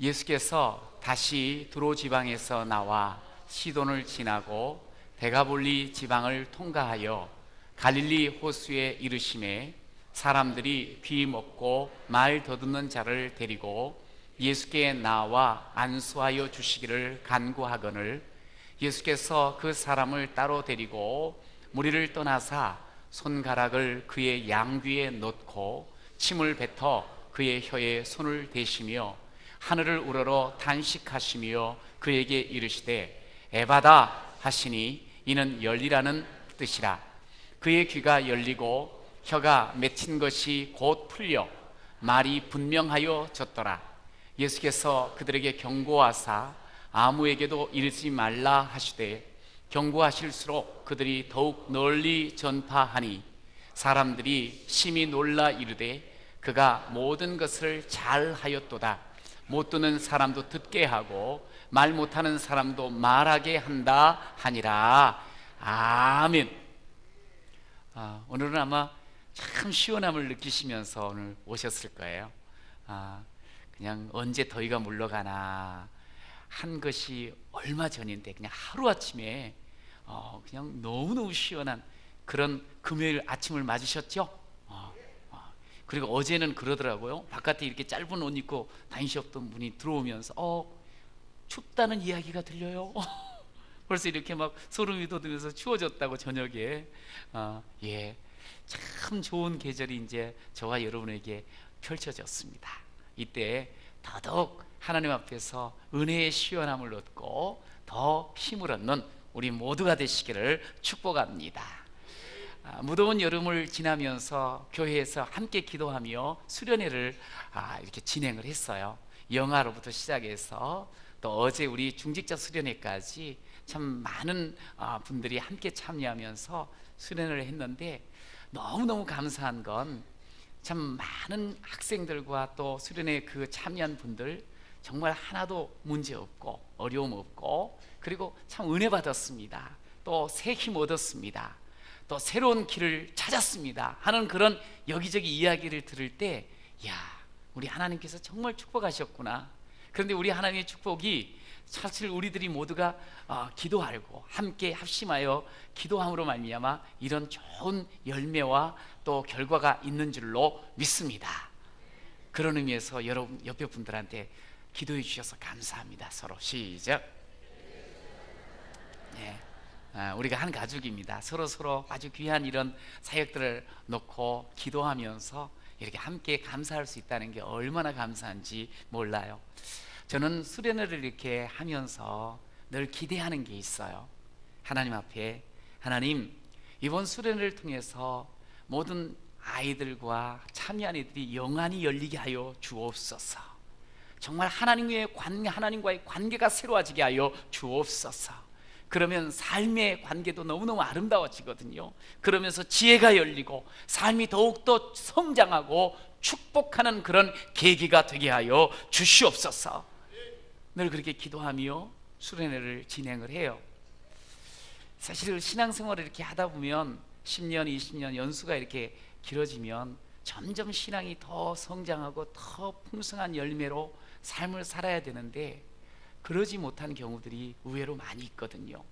예수께서 다시 두로 지방에서 나와 시돈을 지나고 데가볼리 지방을 통과하여 갈릴리 호수에 이르심에 사람들이 귀 먹고 말 더듬는 자를 데리고 예수께 나와 안수하여 주시기를 간구하거늘 예수께서 그 사람을 따로 데리고 무리를 떠나사 손가락을 그의 양귀에 넣고 침을 뱉어 그의 혀에 손을 대시며 하늘을 우러러 단식하시며 그에게 이르시되 에바다 하시니 이는 열리라는 뜻이라. 그의 귀가 열리고 혀가 맺힌 것이 곧 풀려 말이 분명하여 졌더라. 예수께서 그들에게 경고하사 아무에게도 이르지 말라 하시되 경고하실수록 그들이 더욱 널리 전파하니 사람들이 심히 놀라 이르되 그가 모든 것을 잘 하였도다. 못 듣는 사람도 듣게 하고 말 못하는 사람도 말하게 한다 하니라. 아멘. 오늘은 아마 참 시원함을 느끼시면서 오늘 오셨을 거예요. 그냥 언제 더위가 물러가나 한 것이 얼마 전인데 그냥 하루아침에 그냥 너무너무 시원한 그런 금요일 아침을 맞으셨죠? 그리고 어제는 그러더라고요. 바깥에 이렇게 짧은 옷 입고 다니셨던 분이 들어오면서 춥다는 이야기가 들려요. 벌써 이렇게 막 소름이 돋으면서 추워졌다고 저녁에. 예, 참 좋은 계절이 이제 저와 여러분에게 펼쳐졌습니다. 이때 더더욱 하나님 앞에서 은혜의 시원함을 얻고 더 힘을 얻는 우리 모두가 되시기를 축복합니다. 무더운 여름을 지나면서 교회에서 함께 기도하며 수련회를 이렇게 진행을 했어요. 영아로부터 시작해서 또 어제 우리 중직자 수련회까지 참 많은 분들이 함께 참여하면서 수련회를 했는데 너무너무 감사한 건 참 많은 학생들과 또 수련회 그 참여한 분들 정말 하나도 문제 없고 어려움 없고 그리고 참 은혜 받았습니다. 또 새 힘 얻었습니다. 또 새로운 길을 찾았습니다 하는 그런 여기저기 이야기를 들을 때 야, 우리 하나님께서 정말 축복하셨구나. 그런데 우리 하나님의 축복이 사실 우리들이 모두가 기도하고 함께 합심하여 기도함으로 말미암아 이런 좋은 열매와 또 결과가 있는 줄로 믿습니다. 그런 의미에서 여러분 옆에 분들한테 기도해 주셔서 감사합니다. 서로 시작. 네. 우리가 한 가족입니다. 서로 아주 귀한 이런 사역들을 놓고 기도하면서 이렇게 함께 감사할 수 있다는 게 얼마나 감사한지 몰라요. 저는 수련회를 이렇게 하면서 늘 기대하는 게 있어요. 하나님 앞에 하나님, 이번 수련회를 통해서 모든 아이들과 참여한 이들이 영안이 열리게 하여 주옵소서. 정말 하나님과의 관계가 새로워지게 하여 주옵소서. 그러면 삶의 관계도 너무너무 아름다워지거든요. 그러면서 지혜가 열리고 삶이 더욱더 성장하고 축복하는 그런 계기가 되게 하여 주시옵소서. 늘 그렇게 기도하며 수련회를 진행을 해요. 사실 신앙생활을 이렇게 하다 보면 10년, 20년 연수가 이렇게 길어지면 점점 신앙이 더 성장하고 더 풍성한 열매로 삶을 살아야 되는데 그러지 못한 경우들이 의외로 많이 있거든요.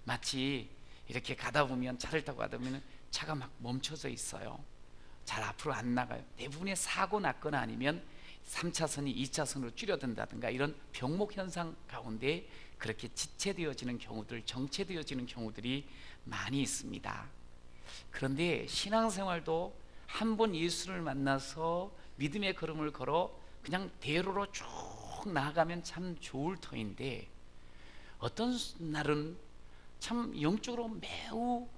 마치 이렇게 가다 보면 차를 타고 가다 보면 차가 막 멈춰져 있어요. 잘 앞으로 안 나가요. 대부분의 사고 났거나 아니면 3차선이 2차선으로 줄여든다든가 이런 병목 현상 가운데 그렇게 지체되어지는 경우들, 정체되어지는 경우들이 많이 있습니다. 그런데 신앙생활도 한 번 예수를 만나서 믿음의 걸음을 걸어 그냥 대로로 쭉 나아가면 참 좋을 터인데 어떤 날은 참 영적으로 매우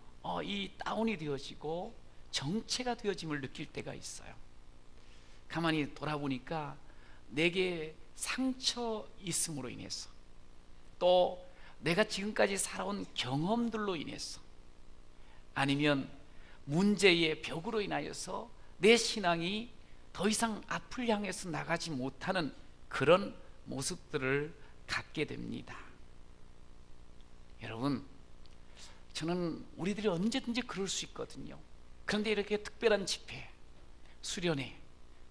이 다운이 되어지고 정체가 되어짐을 느낄 때가 있어요. 가만히 돌아보니까 내게 상처 있음으로 인해서 또 내가 지금까지 살아온 경험들로 인해서 아니면 문제의 벽으로 인하여서 내 신앙이 더 이상 앞을 향해서 나가지 못하는 그런 모습들을 갖게 됩니다. 여러분, 저는 우리들이 언제든지 그럴 수 있거든요. 그런데 이렇게 특별한 집회, 수련회,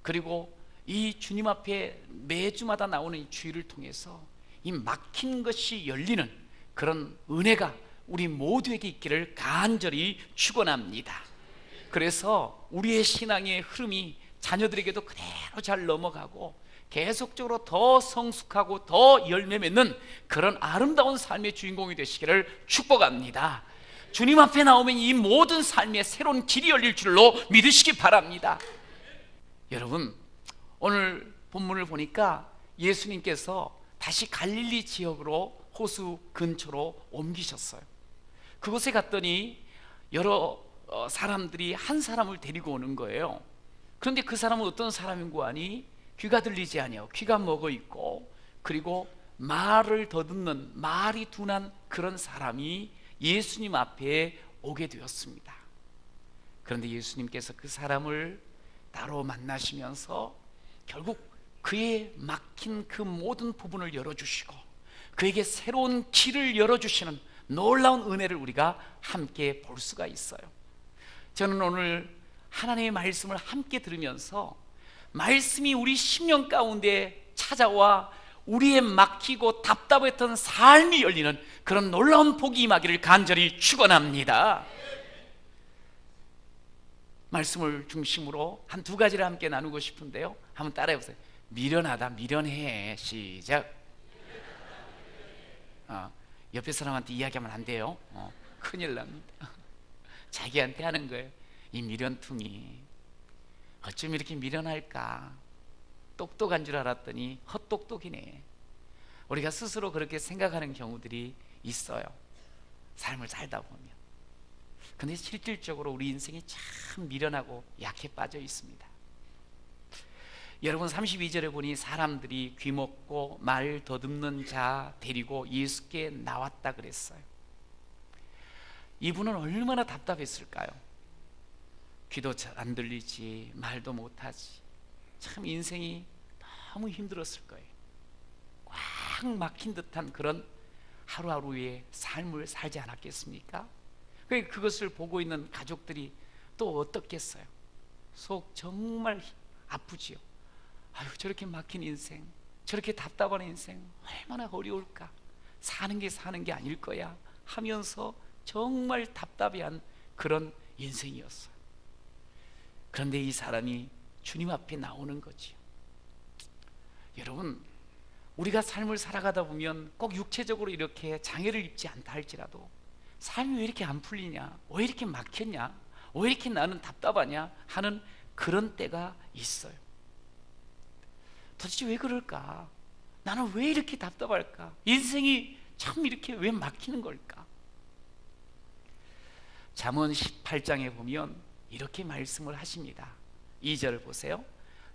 그리고 이 주님 앞에 매주마다 나오는 이 주일을 통해서 이 막힌 것이 열리는 그런 은혜가 우리 모두에게 있기를 간절히 축원합니다. 그래서 우리의 신앙의 흐름이 자녀들에게도 그대로 잘 넘어가고 계속적으로 더 성숙하고 더 열매 맺는 그런 아름다운 삶의 주인공이 되시기를 축복합니다. 주님 앞에 나오면 이 모든 삶에 새로운 길이 열릴 줄로 믿으시기 바랍니다. 여러분, 오늘 본문을 보니까 예수님께서 다시 갈릴리 지역으로 호수 근처로 옮기셨어요. 그곳에 갔더니 여러 사람들이 한 사람을 데리고 오는 거예요. 그런데 그 사람은 어떤 사람인고 하니 귀가 들리지 아니하고 귀가 먹어 있고 그리고 말을 더듬는 말이 둔한 그런 사람이 예수님 앞에 오게 되었습니다. 그런데 예수님께서 그 사람을 따로 만나시면서 결국 그의 막힌 그 모든 부분을 열어주시고 그에게 새로운 길을 열어주시는 놀라운 은혜를 우리가 함께 볼 수가 있어요. 저는 오늘 하나님의 말씀을 함께 들으면서 말씀이 우리 심령 가운데 찾아와 우리의 막히고 답답했던 삶이 열리는 그런 놀라운 복이 임하기를 간절히 축원합니다. 말씀을 중심으로 한 두 가지를 함께 나누고 싶은데요, 한번 따라해 보세요. 미련하다, 미련해. 시작. 옆에 사람한테 이야기하면 안 돼요. 큰일 납니다. 자기한테 하는 거예요. 이 미련퉁이 어쩜 이렇게 미련할까? 똑똑한 줄 알았더니 헛똑똑이네. 우리가 스스로 그렇게 생각하는 경우들이 있어요, 삶을 살다 보면. 근데 실질적으로 우리 인생이 참 미련하고 약해 빠져 있습니다. 여러분, 32절에 보니 사람들이 귀먹고 말 더듬는 자 데리고 예수께 나왔다 그랬어요. 이분은 얼마나 답답했을까요? 귀도 잘 안 들리지, 말도 못하지. 참 인생이 너무 힘들었을 거예요. 꽉 막힌 듯한 그런 하루하루의 삶을 살지 않았겠습니까? 그것을 보고 있는 가족들이 또 어떻겠어요? 속 정말 아프지요. 아유, 저렇게 막힌 인생, 저렇게 답답한 인생 얼마나 어려울까? 사는 게 아닐 거야 하면서 정말 답답해한 그런 인생이었어요. 그런데 이 사람이 주님 앞에 나오는 거지요. 여러분, 우리가 삶을 살아가다 보면 꼭 육체적으로 이렇게 장애를 입지 않다 할지라도 삶이 왜 이렇게 안 풀리냐, 왜 이렇게 막혔냐, 왜 이렇게 나는 답답하냐 하는 그런 때가 있어요. 도대체 왜 그럴까? 나는 왜 이렇게 답답할까? 인생이 참 이렇게 왜 막히는 걸까? 잠언 18장에 보면 이렇게 말씀을 하십니다. 2절 보세요.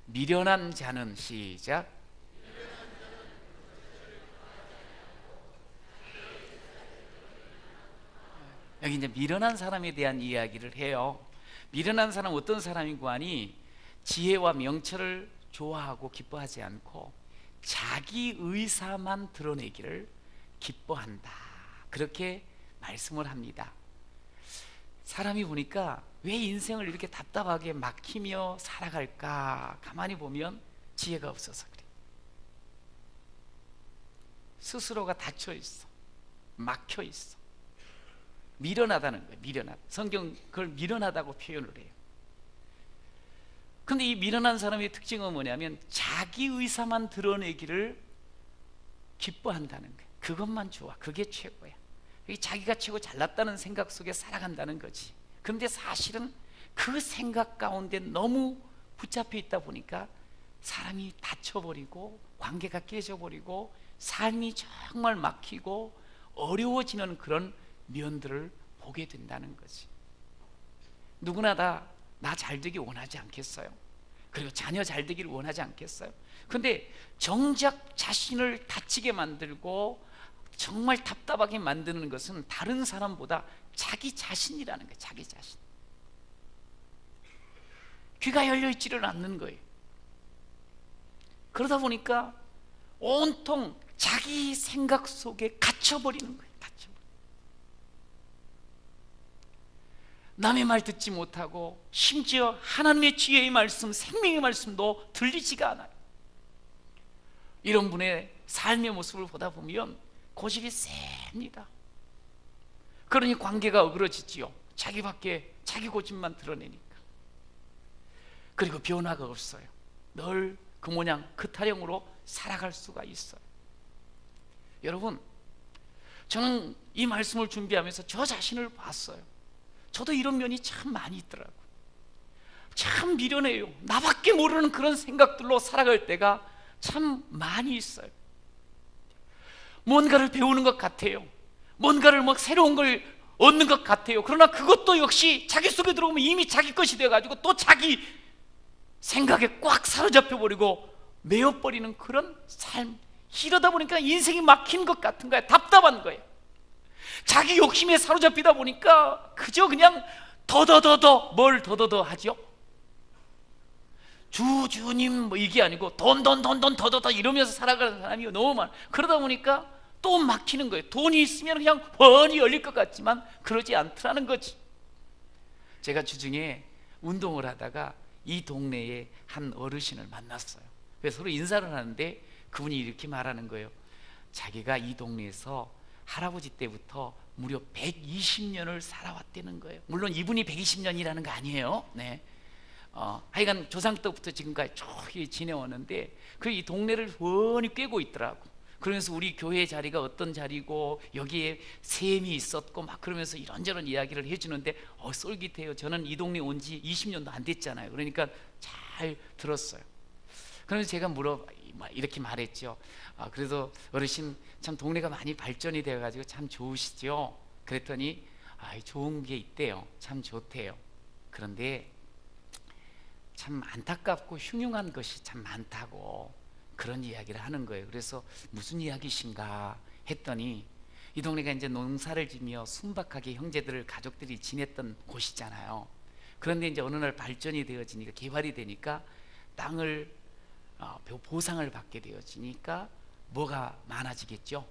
미련한 자는, 시작, 여기 이제 미련한 사람에 대한 이야기를 해요. 미련한 사람은 어떤 사람이고 하니 지혜와 명철을 좋아하고 기뻐하지 않고 자기 의사만 드러내기를 기뻐한다, 그렇게 말씀을 합니다. 사람이 보니까 왜 인생을 이렇게 답답하게 막히며 살아갈까? 가만히 보면 지혜가 없어서 그래. 스스로가 닫혀 있어, 막혀 있어. 미련하다는 거예요. 미련하다. 성경 그걸 미련하다고 표현을 해요. 근데 이 미련한 사람의 특징은 뭐냐면 자기 의사만 드러내기를 기뻐한다는 거예요. 그것만 좋아, 그게 최고야. 자기가 최고 잘났다는 생각 속에 살아간다는 거지. 그런데 사실은 그 생각 가운데 너무 붙잡혀 있다 보니까 사람이 다쳐버리고 관계가 깨져버리고 삶이 정말 막히고 어려워지는 그런 면들을 보게 된다는 거지. 누구나 다 나 잘되기 원하지 않겠어요? 그리고 자녀 잘되기를 원하지 않겠어요? 근데 정작 자신을 다치게 만들고 정말 답답하게 만드는 것은 다른 사람보다 자기 자신이라는 거예요. 자기 자신. 귀가 열려있지를 않는 거예요. 그러다 보니까 온통 자기 생각 속에 갇혀버리는 거예요. 갇혀버려. 남의 말 듣지 못하고 심지어 하나님의 지혜의 말씀, 생명의 말씀도 들리지가 않아요. 이런 분의 삶의 모습을 보다 보면 고집이 셉니다. 그러니 관계가 어그러지지요. 자기밖에 자기 고집만 드러내니까. 그리고 변화가 없어요. 늘 그 모양 그 타령으로 살아갈 수가 있어요. 여러분, 저는 이 말씀을 준비하면서 저 자신을 봤어요. 저도 이런 면이 참 많이 있더라고요. 참 미련해요. 나밖에 모르는 그런 생각들로 살아갈 때가 참 많이 있어요. 뭔가를 배우는 것 같아요. 뭔가를 새로운 걸 얻는 것 같아요. 그러나 그것도 역시 자기 속에 들어오면 이미 자기 것이 되어가지고 또 자기 생각에 꽉 사로잡혀 버리고 매여버리는 그런 삶. 이러다 보니까 인생이 막힌 것 같은 거예요. 답답한 거예요. 자기 욕심에 사로잡히다 보니까 그저 그냥 더더더더 뭘 더더더 하죠? 주님 이게 아니고 돈 더더더 이러면서 살아가는 사람이 너무 많아. 그러다 보니까 또 막히는 거예요. 돈이 있으면 그냥 훤히 열릴 것 같지만 그러지 않더라는 거지. 제가 주중에 운동을 하다가 이 동네에 한 어르신을 만났어요. 그래서 서로 인사를 하는데 그분이 이렇게 말하는 거예요. 자기가 이 동네에서 할아버지 때부터 무려 120년을 살아왔다는 거예요. 물론 이분이 120년이라는 거 아니에요. 네. 하여간 조상 때부터 지금까지 쭉 지내왔는데 그 이 동네를 훤히 꿰고 있더라고. 그러면서 우리 교회 자리가 어떤 자리고 여기에 샘이 있었고 막 그러면서 이런저런 이야기를 해주는데 쏠깃해요. 저는 이 동네 온 지 20년도 안 됐잖아요. 그러니까 잘 들었어요. 그래서 제가 이렇게 말했죠. 그래도 어르신 참 동네가 많이 발전이 되어가지고 참 좋으시죠. 그랬더니 좋은 게 있대요. 참 좋대요. 그런데 참 안타깝고 흉흉한 것이 참 많다고 그런 이야기를 하는 거예요. 그래서 무슨 이야기신가 했더니 이 동네가 이제 농사를 지며 순박하게 형제들 가족들이 지냈던 곳이잖아요. 그런데 이제 어느 날 발전이 되어지니까 개발이 되니까 땅을 보상을 받게 되어지니까 뭐가 많아지겠죠?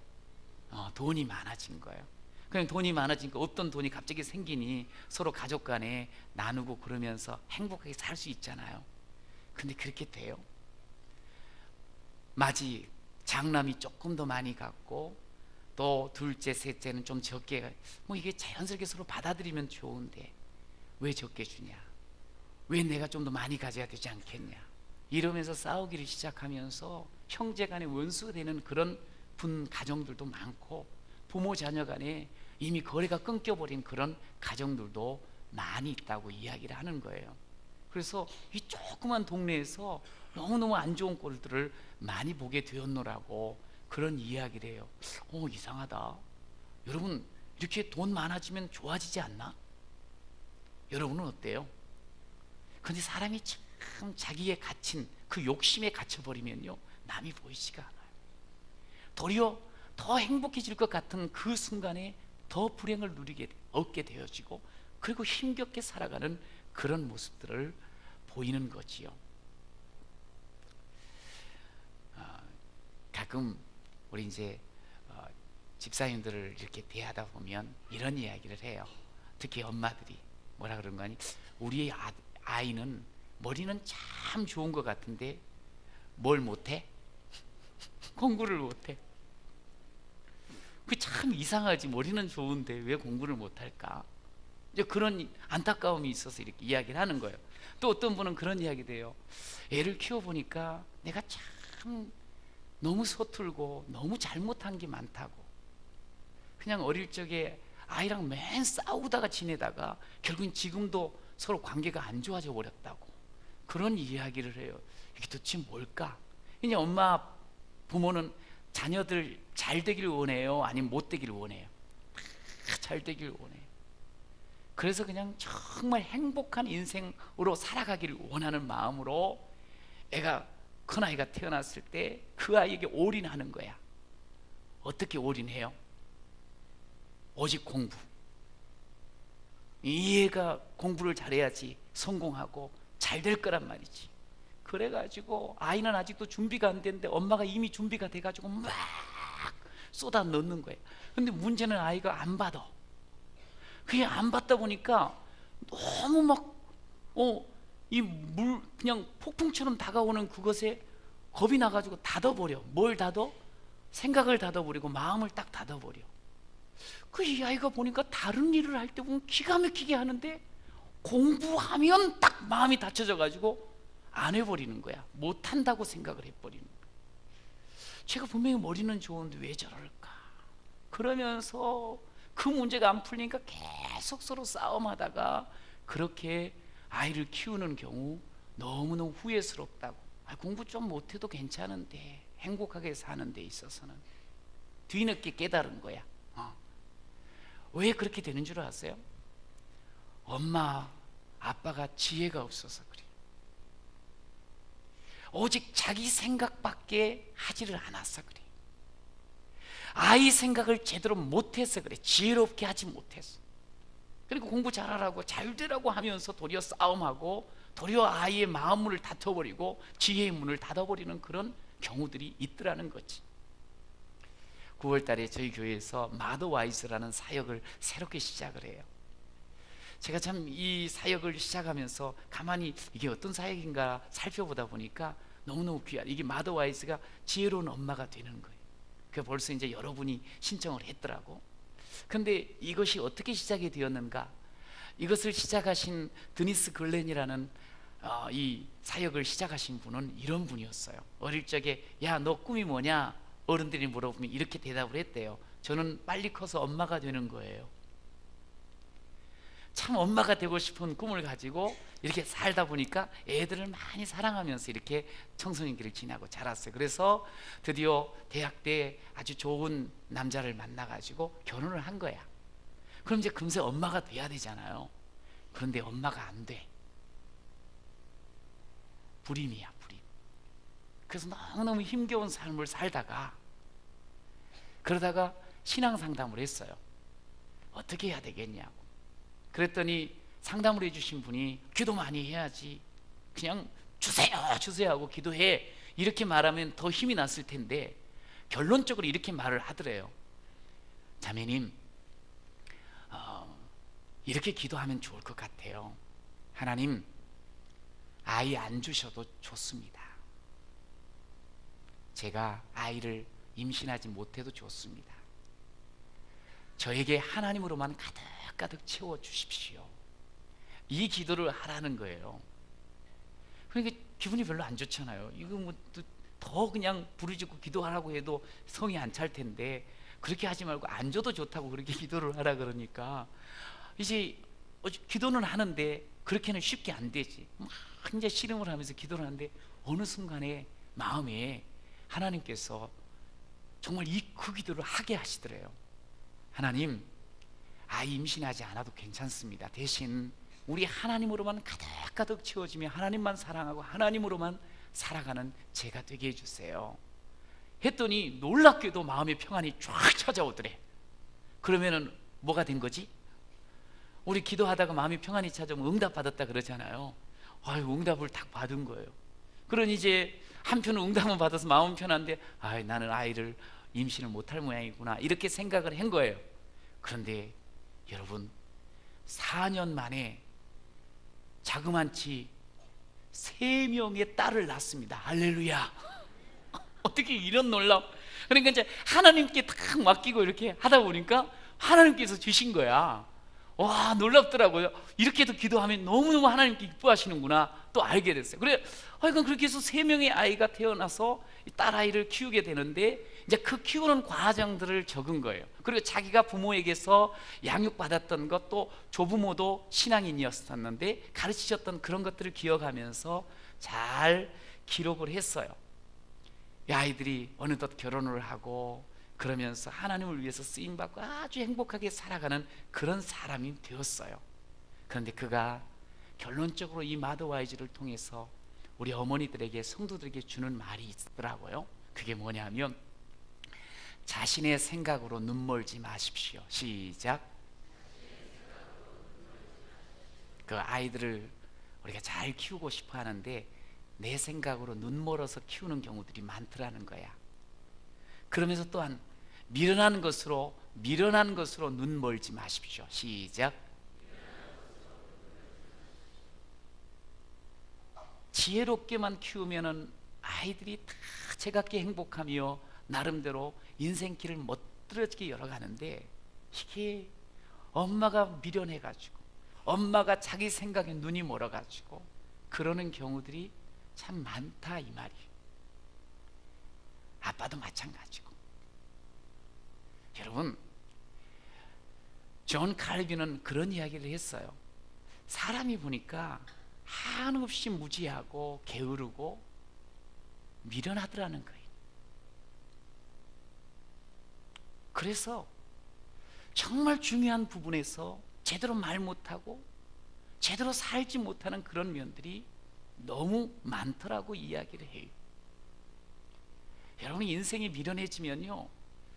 돈이 많아진 거예요. 그냥 돈이 많아지니까 없던 돈이 갑자기 생기니 서로 가족 간에 나누고 그러면서 행복하게 살 수 있잖아요. 근데 그렇게 돼요. 마지 장남이 조금 더 많이 갖고 또 둘째 셋째는 좀 적게 이게 자연스럽게 서로 받아들이면 좋은데 왜 적게 주냐, 왜 내가 좀 더 많이 가져야 되지 않겠냐 이러면서 싸우기를 시작하면서 형제 간에 원수가 되는 그런 가정들도 많고 부모 자녀 간에 이미 거래가 끊겨버린 그런 가정들도 많이 있다고 이야기를 하는 거예요. 그래서 이 조그만 동네에서 너무너무 안 좋은 꼴들을 많이 보게 되었노라고 그런 이야기를 해요. 이상하다. 여러분 이렇게 돈 많아지면 좋아지지 않나? 여러분은 어때요? 근데 사람이 참 자기의 갇힌 그 욕심에 갇혀버리면요 남이 보이지가 않아요. 도리어 더 행복해질 것 같은 그 순간에 더 불행을 얻게 되어지고 그리고 힘겹게 살아가는 그런 모습들을 보이는 거지요. 가끔 우리 이제 집사님들을 이렇게 대하다 보면 이런 이야기를 해요. 특히 엄마들이 뭐라 그런 거 아니? 우리의 아이는 머리는 참 좋은 것 같은데 뭘 못해? 공부를 못해. 그 참 이상하지. 머리는 좋은데 왜 공부를 못할까? 이제 그런 안타까움이 있어서 이렇게 이야기를 하는 거예요. 또 어떤 분은 그런 이야기도 해요. 애를 키워보니까 내가 참 너무 서툴고 너무 잘못한 게 많다고. 그냥 어릴 적에 아이랑 맨 싸우다가 지내다가 결국은 지금도 서로 관계가 안 좋아져 버렸다고 그런 이야기를 해요. 이게 도대체 뭘까? 그냥 엄마 부모는 자녀들 잘 되기를 원해요? 아니면 못 되기를 원해요? 잘 되기를 원해요. 그래서 그냥 정말 행복한 인생으로 살아가기를 원하는 마음으로 애가 큰아이가 태어났을 때 그 아이에게 올인하는 거야. 어떻게 올인해요? 오직 공부. 이 애가 공부를 잘해야지 성공하고 잘 될 거란 말이지. 그래가지고 아이는 아직도 준비가 안 됐는데 엄마가 이미 준비가 돼가지고 막 쏟아 넣는 거예요. 근데 문제는 아이가 안 받아. 그게 안 받다 보니까 너무 막 이 물 그냥 폭풍처럼 다가오는 그것에 겁이 나가지고 닫아버려. 뭘 닫어? 생각을 닫아버리고 마음을 딱 닫아버려. 그 이 아이가 보니까 다른 일을 할 때 보면 기가 막히게 하는데 공부하면 딱 마음이 닫혀져 가지고 안 해버리는 거야. 못한다고 생각을 해버리는 거야. 제가 분명히 머리는 좋은데 왜 저럴까? 그러면서 그 문제가 안 풀리니까 계속 서로 싸움하다가 그렇게 아이를 키우는 경우 너무너무 후회스럽다고. 공부 좀 못해도 괜찮은데 행복하게 사는 데 있어서는. 뒤늦게 깨달은 거야. 왜 그렇게 되는 줄 아세요? 엄마 아빠가 지혜가 없어서 그래. 오직 자기 생각밖에 하지를 않았어 그래. 아이 생각을 제대로 못해서 그래. 지혜롭게 하지 못했어. 그러니까 공부 잘하라고 잘 되라고 하면서 도리어 싸움하고 도리어 아이의 마음문을 닫아버리고 지혜의 문을 닫아버리는 그런 경우들이 있더라는 거지. 9월 달에 저희 교회에서 마더와이즈라는 사역을 새롭게 시작을 해요. 제가 참 이 사역을 시작하면서 가만히 이게 어떤 사역인가 살펴보다 보니까 너무너무 귀한, 이게 마더와이즈가 지혜로운 엄마가 되는 거예요. 그 벌써 이제 여러분이 신청을 했더라고. 근데 이것이 어떻게 시작이 되었는가? 이것을 시작하신 드니스 글렌이라는 이 사역을 시작하신 분은 이런 분이었어요. 어릴 적에 야 너 꿈이 뭐냐? 어른들이 물어보면 이렇게 대답을 했대요. 저는 빨리 커서 엄마가 되는 거예요. 참 엄마가 되고 싶은 꿈을 가지고 이렇게 살다 보니까 애들을 많이 사랑하면서 이렇게 청소년기를 지나고 자랐어요. 그래서 드디어 대학 때 아주 좋은 남자를 만나가지고 결혼을 한 거야. 그럼 이제 금세 엄마가 돼야 되잖아요. 그런데 엄마가 안 돼. 불임이야, 불임. 그래서 너무너무 힘겨운 삶을 살다가 그러다가 신앙 상담을 했어요. 어떻게 해야 되겠냐고. 그랬더니 상담을 해주신 분이 기도 많이 해야지, 그냥 주세요 주세요 하고 기도해, 이렇게 말하면 더 힘이 났을 텐데 결론적으로 이렇게 말을 하더래요. 자매님, 이렇게 기도하면 좋을 것 같아요. 하나님, 아이 안 주셔도 좋습니다. 제가 아이를 임신하지 못해도 좋습니다. 저에게 하나님으로만 가득가득 채워주십시오. 이 기도를 하라는 거예요. 그러니까 기분이 별로 안 좋잖아요. 이거 뭐 더 그냥 부르짖고 기도하라고 해도 성이 안 찰 텐데 그렇게 하지 말고 안 줘도 좋다고 그렇게 기도를 하라 그러니까 이제 기도는 하는데 그렇게는 쉽게 안 되지. 막 이제 씨름을 하면서 기도를 하는데 어느 순간에 마음에 하나님께서 정말 그 기도를 하게 하시더래요. 하나님, 아이 임신하지 않아도 괜찮습니다. 대신 우리 하나님으로만 가득가득 채워지며 하나님만 사랑하고 하나님으로만 살아가는 제가 되게 해주세요. 했더니 놀랍게도 마음의 평안이 쫙 찾아오더래. 그러면은 뭐가 된 거지? 우리 기도하다가 마음의 평안이 찾아오면 응답받았다 그러잖아요. 응답을 딱 받은 거예요. 그러니 이제 한편은 응답은 받아서 마음은 편한데 나는 아이를 임신을 못할 모양이구나 이렇게 생각을 한 거예요. 그런데 여러분, 4년 만에 자그만치 3명의 딸을 낳습니다. 할렐루야. 어떻게 이런 놀라움. 그러니까 이제 하나님께 딱 맡기고 이렇게 하다 보니까 하나님께서 주신 거야. 와, 놀랍더라고요. 이렇게도 기도하면 너무너무 하나님께 기뻐하시는구나 또 알게 됐어요. 그래, 그렇게 해서 3명의 아이가 태어나서 딸아이를 키우게 되는데 이제 그 키우는 과정들을 적은 거예요. 그리고 자기가 부모에게서 양육받았던 것, 또 조부모도 신앙인이었었는데 가르치셨던 그런 것들을 기억하면서 잘 기록을 했어요. 이 아이들이 어느덧 결혼을 하고 그러면서 하나님을 위해서 쓰임받고 아주 행복하게 살아가는 그런 사람이 되었어요. 그런데 그가 결론적으로 이 마더와이즈를 통해서 우리 어머니들에게, 성도들에게 주는 말이 있더라고요. 그게 뭐냐면 자신의 생각으로 눈멀지 마십시오. 시작. 그 아이들을 우리가 잘 키우고 싶어 하는데 내 생각으로 눈멀어서 키우는 경우들이 많더라는 거야. 그러면서 또한 미련한 것으로 눈멀지 마십시오. 시작. 지혜롭게만 키우면은 아이들이 다 제각기 행복하며 나름대로 인생길을 멋들어지게 열어가는데, 이게 엄마가 미련해가지고 엄마가 자기 생각에 눈이 멀어가지고 그러는 경우들이 참 많다 이 말이에요. 아빠도 마찬가지고. 여러분, 존 칼빈은 그런 이야기를 했어요. 사람이 보니까 한없이 무지하고 게으르고 미련하더라는 거예요. 그래서 정말 중요한 부분에서 제대로 말 못하고 제대로 살지 못하는 그런 면들이 너무 많더라고 이야기를 해요. 여러분, 인생이 미련해지면요,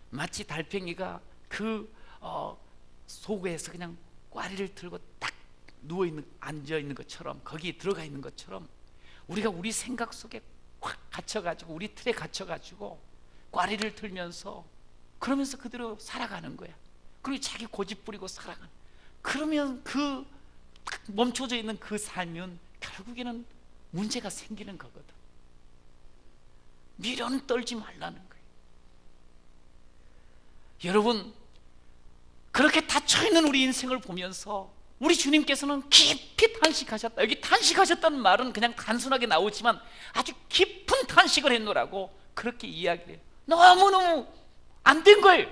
마치 달팽이가 그 속에서 그냥 꽈리를 들고 딱 앉아 있는 것처럼, 거기에 들어가 있는 것처럼, 우리가 우리 생각 속에 확 갇혀가지고, 우리 틀에 갇혀가지고 꽈리를 들면서 그러면서 그대로 살아가는 거야. 그리고 자기 고집 부리고 살아가는. 그러면 그 멈춰져 있는 그 삶은 결국에는 문제가 생기는 거거든. 미련 떨지 말라는 거예요. 여러분, 그렇게 닫혀있는 우리 인생을 보면서 우리 주님께서는 깊이 탄식하셨다. 여기 탄식하셨다는 말은 그냥 단순하게 나오지만 아주 깊은 탄식을 했노라고 그렇게 이야기를 해요. 너무너무 안 된 거예요.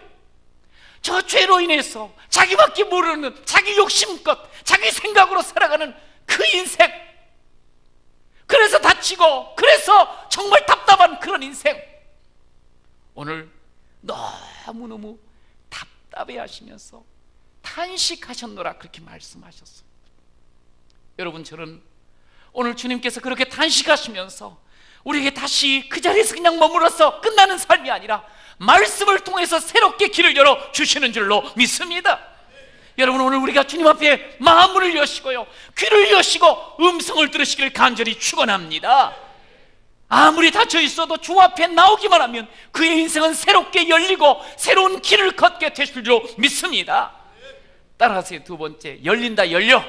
저 죄로 인해서 자기밖에 모르는 자기 욕심껏 자기 생각으로 살아가는 그 인생, 그래서 다치고 그래서 정말 답답한 그런 인생, 오늘 너무너무 답답해 하시면서 탄식하셨노라 그렇게 말씀하셨어요. 여러분, 저는 오늘 주님께서 그렇게 탄식하시면서 우리에게 다시 그 자리에서 그냥 머물러서 끝나는 삶이 아니라 말씀을 통해서 새롭게 길을 열어 주시는 줄로 믿습니다. 여러분, 오늘 우리가 주님 앞에 마음을 여시고요, 귀를 여시고 음성을 들으시길 간절히 축원합니다. 아무리 닫혀 있어도 주 앞에 나오기만 하면 그의 인생은 새롭게 열리고 새로운 길을 걷게 되실 줄로 믿습니다. 따라하세요. 두 번째, 열린다. 열려.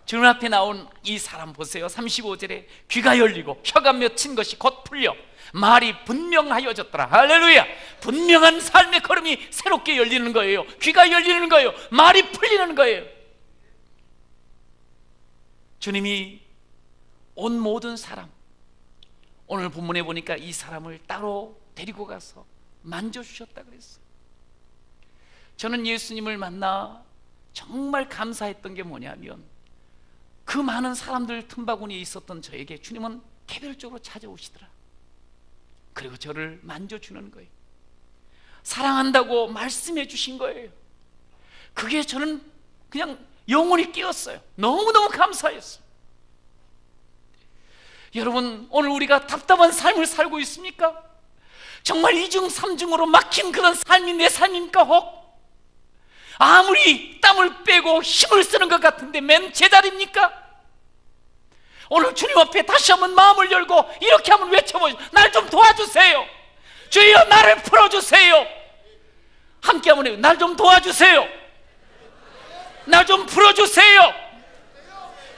주님 앞에 나온 이 사람 보세요. 35절에 귀가 열리고 혀가 맺힌 것이 곧 풀려 말이 분명하여졌더라. 할렐루야. 분명한 삶의 걸음이 새롭게 열리는 거예요. 귀가 열리는 거예요. 말이 풀리는 거예요. 주님이 온 모든 사람, 오늘 본문에 보니까 이 사람을 따로 데리고 가서 만져주셨다 그랬어요. 저는 예수님을 만나 정말 감사했던 게 뭐냐면, 그 많은 사람들 틈바구니에 있었던 저에게 주님은 개별적으로 찾아오시더라. 그리고 저를 만져주는 거예요. 사랑한다고 말씀해 주신 거예요. 그게 저는 그냥 영혼이 끼었어요. 너무너무 감사했어요. 여러분, 오늘 우리가 답답한 삶을 살고 있습니까? 정말 이중 삼중으로 막힌 그런 삶이 내 삶입니까? 혹 아무리 땀을 빼고 힘을 쓰는 것 같은데 맨 제자리입니까? 오늘 주님 앞에 다시 한번 마음을 열고 이렇게 한번 외쳐보시죠. 날 좀 도와주세요. 주여, 나를 풀어주세요. 함께 한번 해요. 날 좀 도와주세요. 날 좀 풀어주세요.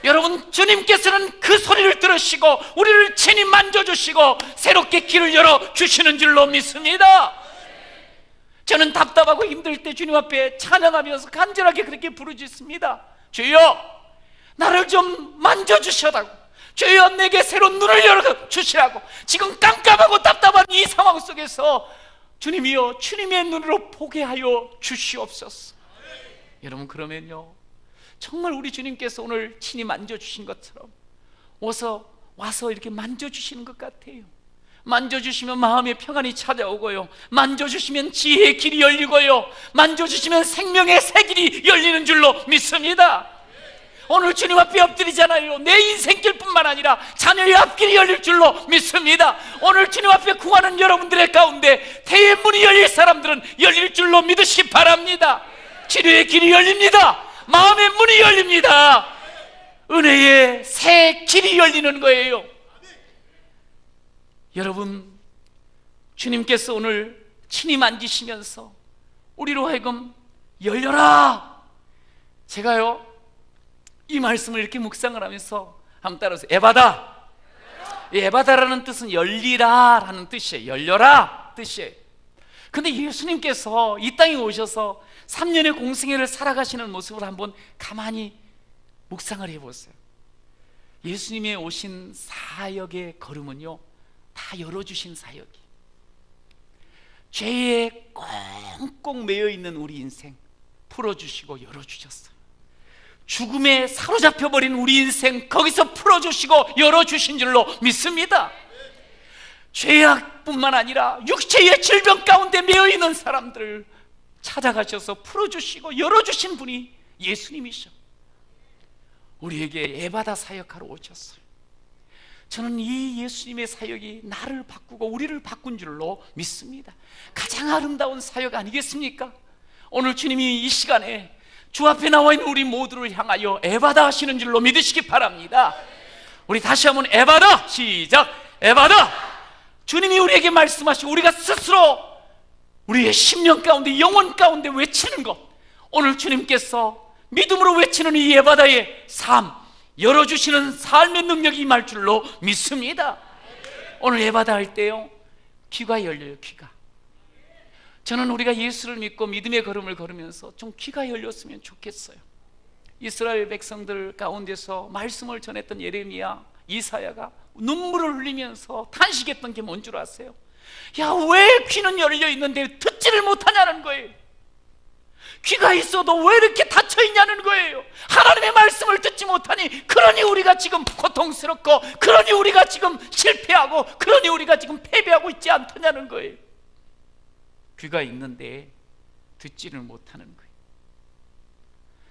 여러분, 주님께서는 그 소리를 들으시고 우리를 친히 만져주시고 새롭게 길을 열어주시는 줄로 믿습니다. 저는 답답하고 힘들 때 주님 앞에 찬양하면서 간절하게 그렇게 부르짖습니다. 주여, 나를 좀 만져주시라고, 주여 내게 새로운 눈을 열어주시라고. 지금 깜깜하고 답답한 이 상황 속에서 주님이여, 주님의 눈으로 보게 하여 주시옵소서. 여러분, 그러면요, 정말 우리 주님께서 오늘 친히 만져주신 것처럼 와서 이렇게 만져주시는 것 같아요. 만져주시면 마음의 평안이 찾아오고요, 만져주시면 지혜의 길이 열리고요, 만져주시면 생명의 새 길이 열리는 줄로 믿습니다. 오늘 주님 앞에 엎드리잖아요. 내 인생길뿐만 아니라 자녀의 앞길이 열릴 줄로 믿습니다. 오늘 주님 앞에 구하는 여러분들의 가운데 태의 문이 열릴 사람들은 열릴 줄로 믿으시기 바랍니다. 치료의 길이 열립니다. 마음의 문이 열립니다. 은혜의 새 길이 열리는 거예요. 여러분, 주님께서 오늘 친히 만지시면서 우리로 하여금 열려라. 제가요, 이 말씀을 이렇게 묵상을 하면서 한번 따라서 에바다. 이 에바다라는 뜻은 열리라라는 뜻이에요. 열려라 뜻이에요. 근데 예수님께서 이 땅에 오셔서 3년의 공생애를 살아가시는 모습을 한번 가만히 묵상을 해보세요. 예수님의 오신 사역의 걸음은요, 다 열어주신 사역이, 죄에 꽁꽁 매여있는 우리 인생 풀어주시고 열어주셨어요. 죽음에 사로잡혀버린 우리 인생 거기서 풀어주시고 열어주신 줄로 믿습니다. 죄악뿐만 아니라 육체의 질병 가운데 매여있는 사람들을 찾아가셔서 풀어주시고 열어주신 분이 예수님이셔. 우리에게 에바다 사역하러 오셨어요. 저는 이 예수님의 사역이 나를 바꾸고 우리를 바꾼 줄로 믿습니다. 가장 아름다운 사역 아니겠습니까? 오늘 주님이 이 시간에 주 앞에 나와 있는 우리 모두를 향하여 에바다 하시는 줄로 믿으시기 바랍니다. 우리 다시 한번 에바다, 시작. 에바다. 주님이 우리에게 말씀하시고 우리가 스스로 우리의 심령 가운데, 영혼 가운데 외치는 것, 오늘 주님께서 믿음으로 외치는 이 에바다의 삶, 열어주시는 삶의 능력이 임할 줄로 믿습니다. 오늘 에바다 할 때요, 귀가 열려요. 귀가. 저는 우리가 예수를 믿고 믿음의 걸음을 걸으면서 좀 귀가 열렸으면 좋겠어요. 이스라엘 백성들 가운데서 말씀을 전했던 예레미야, 이사야가 눈물을 흘리면서 탄식했던 게 뭔 줄 아세요? 야, 왜 귀는 열려 있는데 듣지를 못하냐는 거예요. 귀가 있어도 왜 이렇게 닫혀 있냐는 거예요. 하나님의 말씀을 듣지 못하니, 그러니 우리가 지금 고통스럽고, 그러니 우리가 지금 실패하고, 그러니 우리가 지금 패배하고 있지 않더냐는 거예요. 귀가 있는데 듣지를 못하는 거예요.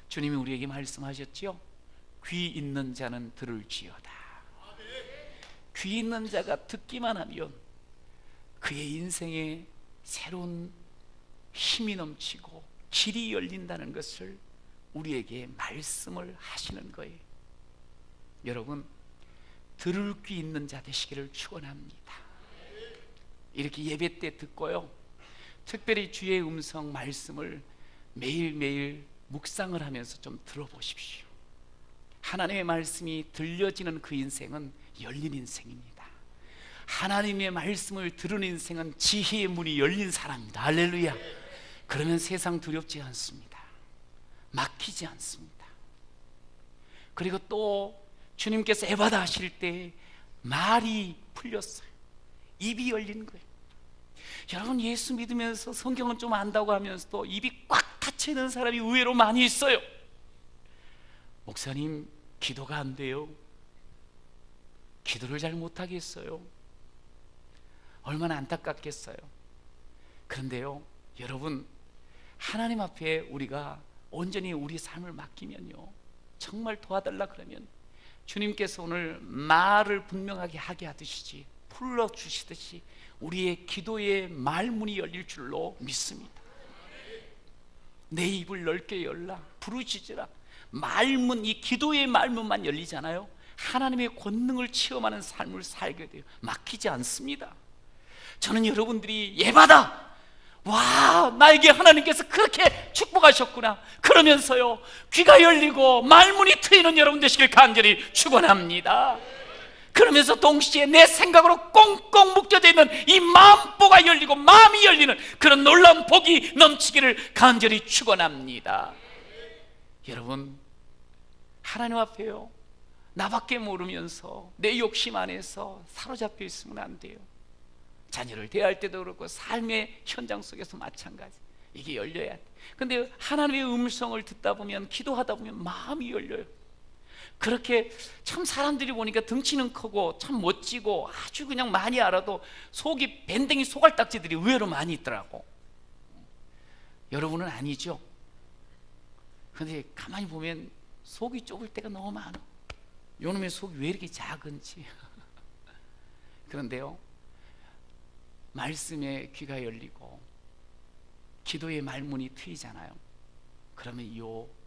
주님이 우리에게 말씀하셨지요. 귀 있는 자는 들을지어다. 귀 있는 자가 듣기만 하면 그의 인생에 새로운 힘이 넘치고 길이 열린다는 것을 우리에게 말씀을 하시는 거예요. 여러분, 들을 귀 있는 자 되시기를 축원합니다. 이렇게 예배 때 듣고요, 특별히 주의 음성 말씀을 매일매일 묵상을 하면서 좀 들어보십시오. 하나님의 말씀이 들려지는 그 인생은 열린 인생입니다. 하나님의 말씀을 들은 인생은 지혜의 문이 열린 사람입니다. 할렐루야. 그러면 세상 두렵지 않습니다. 막히지 않습니다. 그리고 또 주님께서 에바다 하실 때 말이 풀렸어요. 입이 열린 거예요. 여러분, 예수 믿으면서 성경은 좀 안다고 하면서도 입이 꽉 닫혀 있는 사람이 의외로 많이 있어요. 목사님, 기도가 안 돼요. 기도를 잘 못하겠어요. 얼마나 안타깝겠어요. 그런데요, 여러분, 하나님 앞에 우리가 온전히 우리 삶을 맡기면요, 정말 도와달라 그러면 주님께서 오늘 말을 분명하게 하게 하듯이, 풀어주시듯이 우리의 기도의 말문이 열릴 줄로 믿습니다. 내 입을 넓게 열라, 부르짖으라. 말문, 이 기도의 말문만 열리잖아요. 하나님의 권능을 체험하는 삶을 살게 돼요. 막히지 않습니다. 저는 여러분들이 예바다, 와, 나에게 하나님께서 그렇게 축복하셨구나, 그러면서요 귀가 열리고 말문이 트이는 여러분 되시길 간절히 축원합니다. 그러면서 동시에 내 생각으로 꽁꽁 묶여져 있는 이 마음보가 열리고 마음이 열리는 그런 놀라운 복이 넘치기를 간절히 축원합니다. 여러분, 하나님 앞에요, 나밖에 모르면서 내 욕심 안에서 사로잡혀 있으면 안 돼요. 자녀를 대할 때도 그렇고 삶의 현장 속에서 마찬가지. 이게 열려야 돼. 근데 하나님의 음성을 듣다 보면, 기도하다 보면 마음이 열려요. 그렇게 참 사람들이 보니까 덩치는 크고 참 멋지고 아주 그냥 많이 알아도 속이 밴댕이 소갈딱지들이 의외로 많이 있더라고. 여러분은 아니죠? 근데 가만히 보면 속이 좁을 때가 너무 많아. 요놈의 속이 왜 이렇게 작은지. 그런데요, 말씀에 귀가 열리고 기도의 말문이 트이잖아요. 그러면 이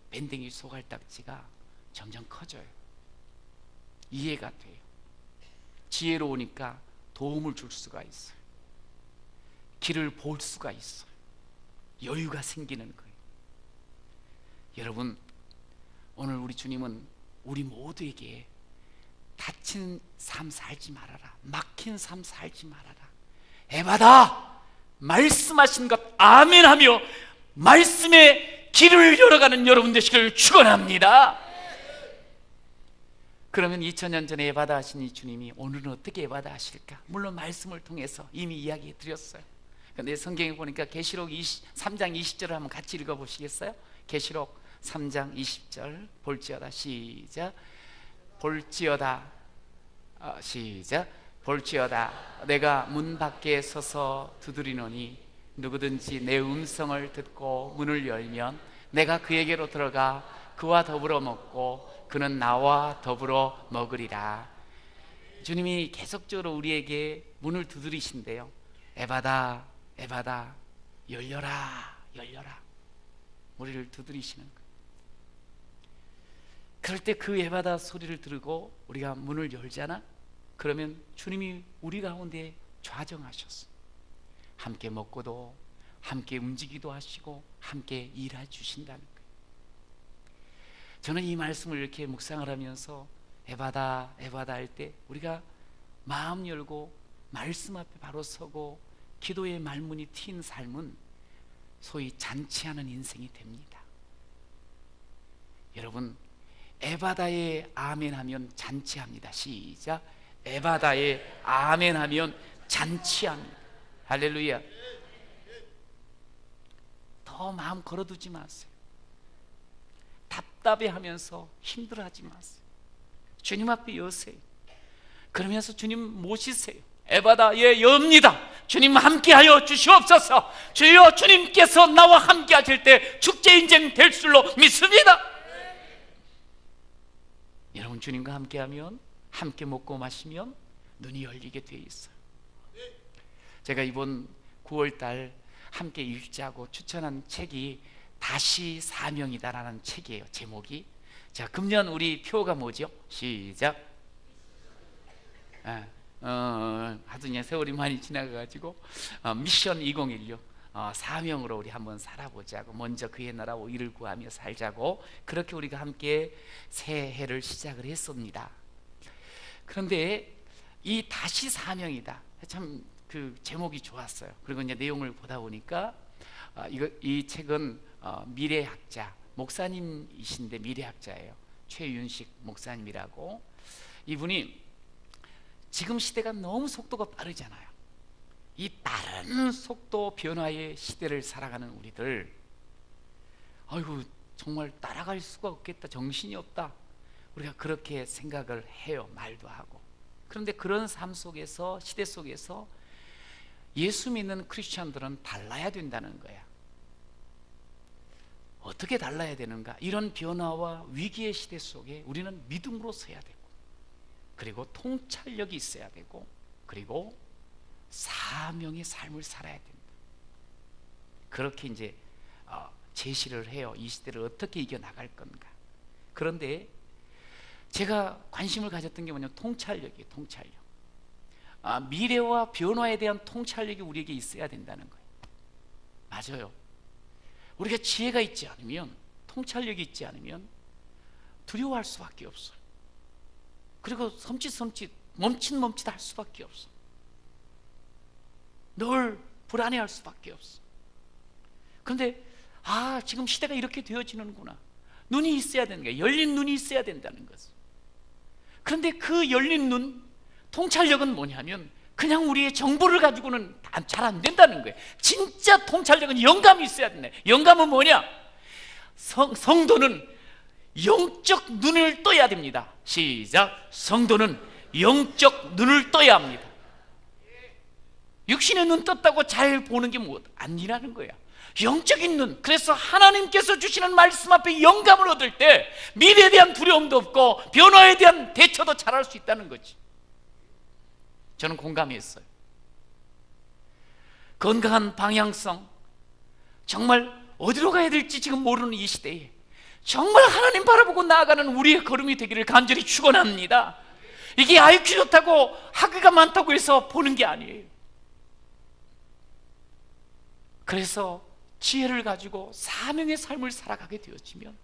밴댕이 소갈딱지가 점점 커져요. 이해가 돼요. 지혜로우니까 도움을 줄 수가 있어요. 길을 볼 수가 있어요. 여유가 생기는 거예요. 여러분, 오늘 우리 주님은 우리 모두에게 다친 삶 살지 말아라. 막힌 삶 살지 말아라. 에바다, 말씀하신 것 아멘하며 말씀의 길을 열어가는 여러분 되시기를 축원합니다. 그러면 2000년 전에 에바다 하신 이 주님이 오늘은 어떻게 에바다 하실까? 물론 말씀을 통해서 이미 이야기해 드렸어요. 그런데 성경에 보니까 계시록 3장 20절을 한번 같이 읽어보시겠어요? 계시록 3장 20절 볼지어다. 시작. 볼지어다. 시작. 볼지어다. 내가 문 밖에 서서 두드리노니 누구든지 내 음성을 듣고 문을 열면 내가 그에게로 들어가 그와 더불어 먹고 그는 나와 더불어 먹으리라. 주님이 계속적으로 우리에게 문을 두드리신대요. 에바다, 에바다, 열려라, 열려라. 우리를 두드리시는 거예요. 그럴 때 그 에바다 소리를 들고 우리가 문을 열잖아. 그러면 주님이 우리 가운데 좌정하셨어. 함께 먹고도 함께 움직이기도 하시고 함께 일해 주신다는 거예요. 저는 이 말씀을 이렇게 묵상을 하면서 에바다 에바다 할 때 우리가 마음 열고 말씀 앞에 바로 서고 기도의 말문이 튄 삶은 소위 잔치하는 인생이 됩니다. 여러분, 에바다에 아멘 하면 잔치합니다. 시작. 에바다에 아멘 하면 잔치합니다. 할렐루야. 더 마음 걸어두지 마세요. 답답해하면서 힘들어하지 마세요. 주님 앞에 여세요. 그러면서 주님 모시세요. 에바다, 예, 엽니다. 주님 함께하여 주시옵소서. 주여, 주님께서 나와 함께 하실 때 축제 인생 될 줄로 믿습니다. 여러분, 주님과 함께하면, 함께 먹고 마시면 눈이 열리게 되어 있어요. 제가 이번 9월달 함께 읽자고 추천한 책이 다시 사명이다라는 책이에요. 제목이. 자, 금년 우리 표가 뭐죠? 시작. 하더니 세월이 많이 지나가가지고 미션 2016 사명으로 우리 한번 살아보자고, 먼저 그의 나라와 의를 구하며 살자고, 그렇게 우리가 함께 새해를 시작을 했습니다. 그런데 이 다시 사명이다, 참 그 제목이 좋았어요. 그리고 이제 내용을 보다 보니까 이 책은 미래학자 목사님이신데, 미래학자예요. 최윤식 목사님이라고. 이분이 지금 시대가 너무 속도가 빠르잖아요. 이 빠른 속도 변화의 시대를 살아가는 우리들, 아이고 정말 따라갈 수가 없겠다, 정신이 없다, 우리가 그렇게 생각을 해요. 말도 하고. 그런데 그런 삶 속에서, 시대 속에서 예수 믿는 크리스천들은 달라야 된다는 거야. 어떻게 달라야 되는가? 이런 변화와 위기의 시대 속에 우리는 믿음으로 서야 되고, 그리고 통찰력이 있어야 되고, 그리고 사명의 삶을 살아야 된다. 그렇게 이제 제시를 해요. 이 시대를 어떻게 이겨나갈 건가. 그런데 제가 관심을 가졌던 게 뭐냐면 통찰력이에요. 통찰력. 미래와 변화에 대한 통찰력이 우리에게 있어야 된다는 거예요. 맞아요. 우리가 지혜가 있지 않으면, 통찰력이 있지 않으면 두려워할 수밖에 없어요. 그리고 섬찟 멈칫할 수밖에 없어. 늘 불안해할 수밖에 없어. 그런데 지금 시대가 이렇게 되어지는구나. 눈이 있어야 되는 거예요. 열린 눈이 있어야 된다는 거죠. 그런데 그 열린 눈, 통찰력은 뭐냐면 그냥 우리의 정보를 가지고는 잘 안 된다는 거예요. 진짜 통찰력은 영감이 있어야 된다. 영감은 뭐냐? 성도는 영적 눈을 떠야 됩니다. 시작. 성도는 영적 눈을 떠야 합니다. 육신의 눈 떴다고 잘 보는 게 뭐 아니라는 거야. 영적인 눈. 그래서 하나님께서 주시는 말씀 앞에 영감을 얻을 때 미래에 대한 두려움도 없고 변화에 대한 대처도 잘할 수 있다는 거지. 저는 공감했어요. 건강한 방향성, 정말 어디로 가야 될지 지금 모르는 이 시대에 정말 하나님 바라보고 나아가는 우리의 걸음이 되기를 간절히 축원합니다. 이게 IQ 좋다고 학위가 많다고 해서 보는 게 아니에요. 그래서 지혜를 가지고 사명의 삶을 살아가게 되어지면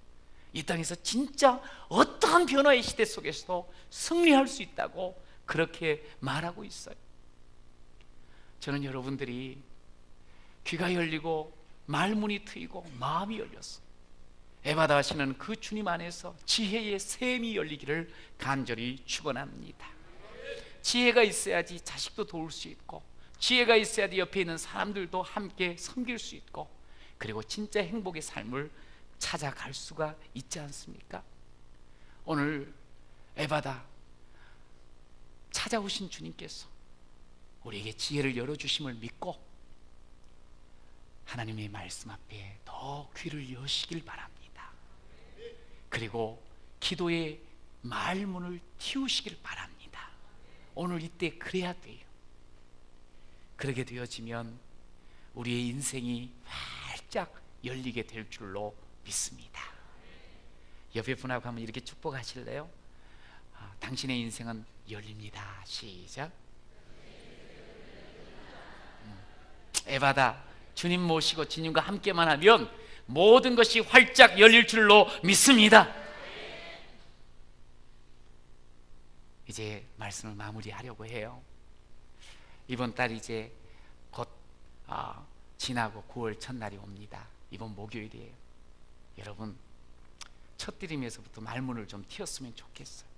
이 땅에서 진짜 어떠한 변화의 시대 속에서도 승리할 수 있다고 그렇게 말하고 있어요. 저는 여러분들이 귀가 열리고 말문이 트이고 마음이 열렸어 에바다 하시는 그 주님 안에서 지혜의 샘이 열리기를 간절히 축원합니다. 지혜가 있어야지 자식도 도울 수 있고, 지혜가 있어야지 옆에 있는 사람들도 함께 섬길 수 있고, 그리고 진짜 행복의 삶을 찾아갈 수가 있지 않습니까? 오늘 에바다 찾아오신 주님께서 우리에게 지혜를 열어주심을 믿고 하나님의 말씀 앞에 더 귀를 여시길 바랍니다. 그리고 기도의 말문을 틔우시길 바랍니다. 오늘 이때 그래야 돼요. 그렇게 되어지면 우리의 인생이 활짝 열리게 될 줄로 믿습니다. 옆에 분하고 한번 이렇게 축복하실래요? 당신의 인생은 열립니다. 시작. 에바다, 주님 모시고 주님과 함께만 하면 모든 것이 활짝 열릴 줄로 믿습니다. 이제 말씀을 마무리하려고 해요. 이번 달 이제 곧 지나고 9월 첫날이 옵니다. 이번 목요일이에요. 여러분 첫 드림에서부터 말문을 좀 틔웠으면 좋겠어요.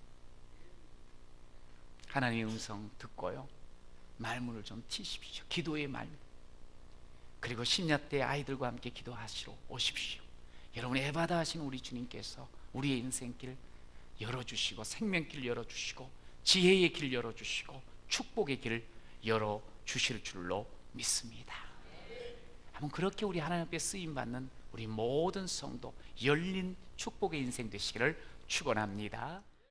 하나님의 음성 듣고요, 말문을 좀 틔십시오. 기도의 말문. 그리고 심야 때 아이들과 함께 기도하시러 오십시오. 여러분의 에바다 하신 우리 주님께서 우리의 인생길 열어주시고, 생명길 열어주시고, 지혜의 길 열어주시고, 축복의 길 열어주실 줄로 믿습니다. 한번 그렇게 우리 하나님 앞에 쓰임받는 우리 모든 성도 열린 축복의 인생 되시기를 축원합니다.